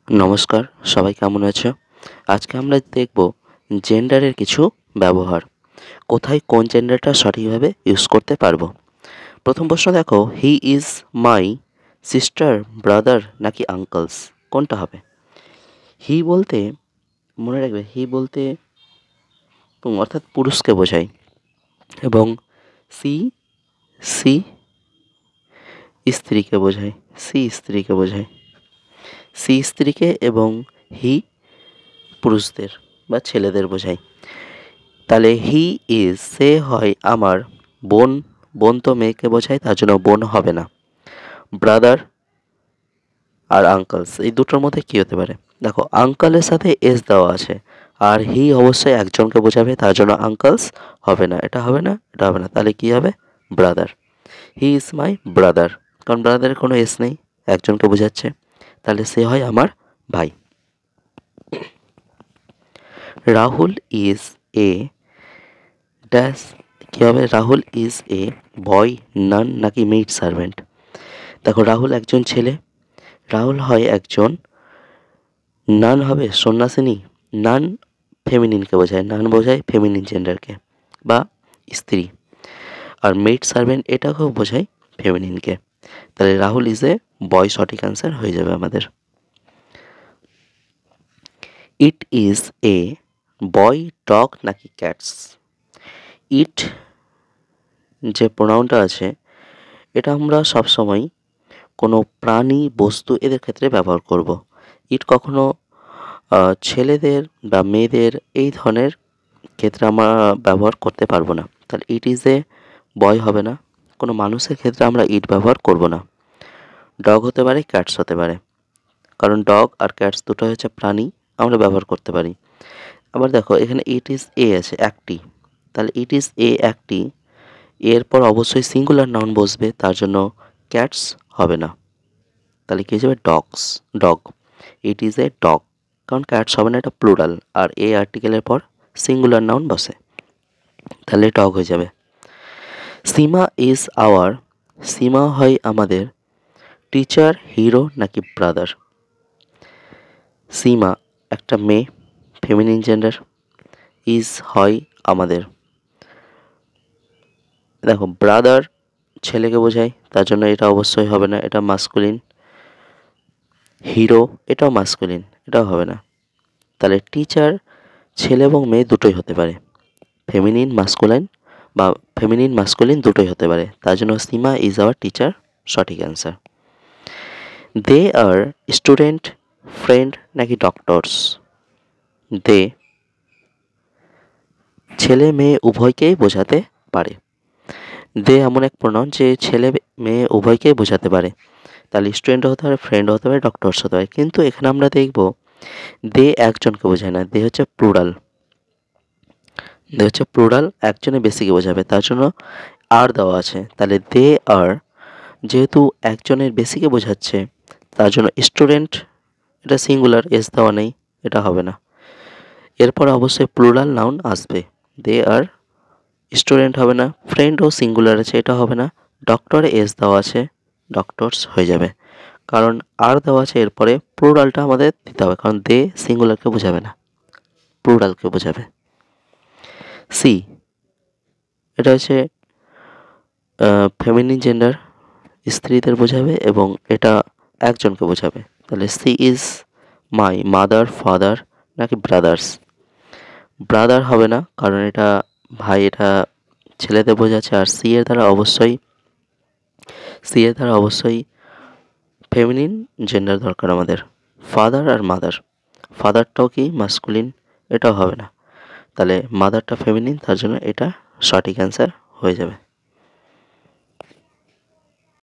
নমস্কার, সবাই কেমন আছো? আজকে আমরা দেখব জেন্ডারের কিছু ব্যবহার। কোথায় কোন জেন্ডারটা সঠিকভাবে ইউজ করতে পারবো। প্রথম প্রশ্ন দেখো, he is my sister, brother নাকি আঙ্কলস, কোনটা হবে? হি বলতে মনে রাখবে, হি বলতে অর্থাৎ পুরুষকে বোঝায়, এবং সি সি স্ত্রীকে বোঝায়, সি স্ত্রীকে বোঝায়, সি স্ত্রীকে, এবং হি পুরুষদের বা ছেলেদের বোঝায়। তাহলে হি ইজ, সে হয় আমার বোন, বোন তো মেয়েকে বোঝায়, তার জন্য বোন হবে না। ব্রাদার আর আঙ্কলস, এই দুটোর মধ্যে কী হতে পারে? দেখো, আঙ্কলের সাথে এস দেওয়া আছে, আর হি অবশ্যই একজনকে বোঝাবে, তার জন্য আঙ্কলস হবে না, এটা হবে না, এটা হবে না। তাহলে কী হবে? Brother. He is my brother, কারণ ব্রাদারের কোনো এস নেই, একজনকে বোঝাচ্ছে, তাহলে সে হয় আমার ভাই। রাহুল ইজ এ ড্যাশ, কী হবে? রাহুল ইজ এ বয়, নান নাকি মেইড সার্ভেন্ট? দেখো, রাহুল একজন ছেলে, রাহুল হয় একজন, নান হবে সন্ন্যাসিনী, নান ফেমিনিনকে বোঝায়, নান বোঝায় ফেমিনিন জেন্ডারকে বা স্ত্রী, আর মেইড সার্ভেন্ট এটাকেও বোঝায় ফেমিনিনকে। তাহলে রাহুল ইজ এ বয় সঠিক অ্যান্সার হয়ে যাবে আমাদের। It is a boy, dog নাকি ক্যাটস? ইট যে প্রোনাউনটা আছে, এটা আমরা সবসময় কোনো প্রাণী, বস্তু এদের ক্ষেত্রে ব্যবহার করব। ইট কখনো ছেলেদের বা মেয়েদের এই ধরনের ক্ষেত্রে আমরা ব্যবহার করতে পারবো না। তাহলে ইট ইজ এ বয় হবে না, কোনো মানুষের ক্ষেত্রে আমরা ইট ব্যবহার করব না। ডগ হতে পারে, ক্যাটস হতে পারে, কারণ ডগ আর ক্যাটস দুটো হচ্ছে প্রাণী, আমরা ব্যবহার করতে পারি। আবার দেখো, এখানে ইট ইজ এ আছে একটি, তাহলে ইট ইজ এ একটি, এরপর অবশ্যই সিঙ্গুলার নাউন বসবে, তার জন্য ক্যাটস হবে না, তাহলে কী হয়ে যাবে? Dogs, dog. It is a dog, কারণ ক্যাটস হবে না, এটা প্লুরাল, আর এ আর্টিকেলের পর সিঙ্গুলার নাউন বসে, তাহলে ডগ হয়ে যাবে। সীমা ইজ আওয়ার, সীমা হয় আমাদের টিচার, হিরো নাকি ব্রাদার? সীমা একটা মেয়ে, ফেমিনিন জেন্ডার, ইজ হয় আমাদের, দেখো ব্রাদার ছেলেকে বোঝায়, তার জন্য এটা অবশ্যই হবে না, এটা মাস্কুলিন। হিরো এটাও মাস্কুলিন, এটাও হবে না। তাহলে টিচার ছেলে এবং মেয়ে দুটোই হতে পারে, ফেমিনিন মাস্কুলাইন বা ফেমিনিন মাস্কুলিন দুটোই হতে পারে, তার জন্য সীমা ইজ আওয়ার টিচার সঠিক অ্যান্সার। দে আর স্টুডেন্ট, ফ্রেন্ড নাকি ডক্টরস? দে ছেলে মেয়ে উভয়কেই বোঝাতে পারে, দে এমন এক প্রোনাউন যে ছেলে মেয়ে উভয়কেই বোঝাতে পারে, তাহলে স্টুডেন্ট হতে পারে, ফ্রেন্ড হতে পারে, ডক্টরস হতে পারে। কিন্তু এখানে আমরা দেখব দে একজনকে বোঝায় না, দে হচ্ছে প্লুরাল, দে হচ্ছে প্লুরাল, একজনে বেশিকে বোঝাবে, তার জন্য আর দেওয়া আছে। তাহলে দে আর যেহেতু একজনের বেশিকে বোঝাচ্ছে, তার জন্য স্টুডেন্ট এটা সিঙ্গুলার, এস দেওয়া নেই, এটা হবে না। এরপর অবশ্যই প্লুরাল নাউন আসবে, দে আর স্টুডেন্ট হবে না, ফ্রেন্ডও সিঙ্গুলার আছে, এটা হবে না। ডক্টরে এস দেওয়া আছে, ডক্টরস হয়ে যাবে, কারণ আর দেওয়া আছে, এরপরে প্লুরালটা আমাদের দিতে হবে, কারণ দে সিঙ্গুলারকে বোঝাবে না, প্লুরালকে বোঝাবে। সি এটা হচ্ছে ফেমিনিন জেন্ডার, স্ত্রীদের বোঝাবে, এবং এটা একজনকে বোঝাবে, তাহলে she is my mother, father নাকি ব্রাদার্স? ব্রাদার হবে না, কারণ এটা ভাই, এটা ছেলেদের বোঝাচ্ছে, আর সি এর দ্বারা অবশ্যই ফেমিনিন জেন্ডার দরকার আমাদের। ফাদার আর মাদার, ফাদারটাও কি মাস্কুলিন, এটাও হবে না, তাহলে মাদারটা ফেমিনিন, তার জন্য এটা সঠিক অ্যান্সার হয়ে যাবে।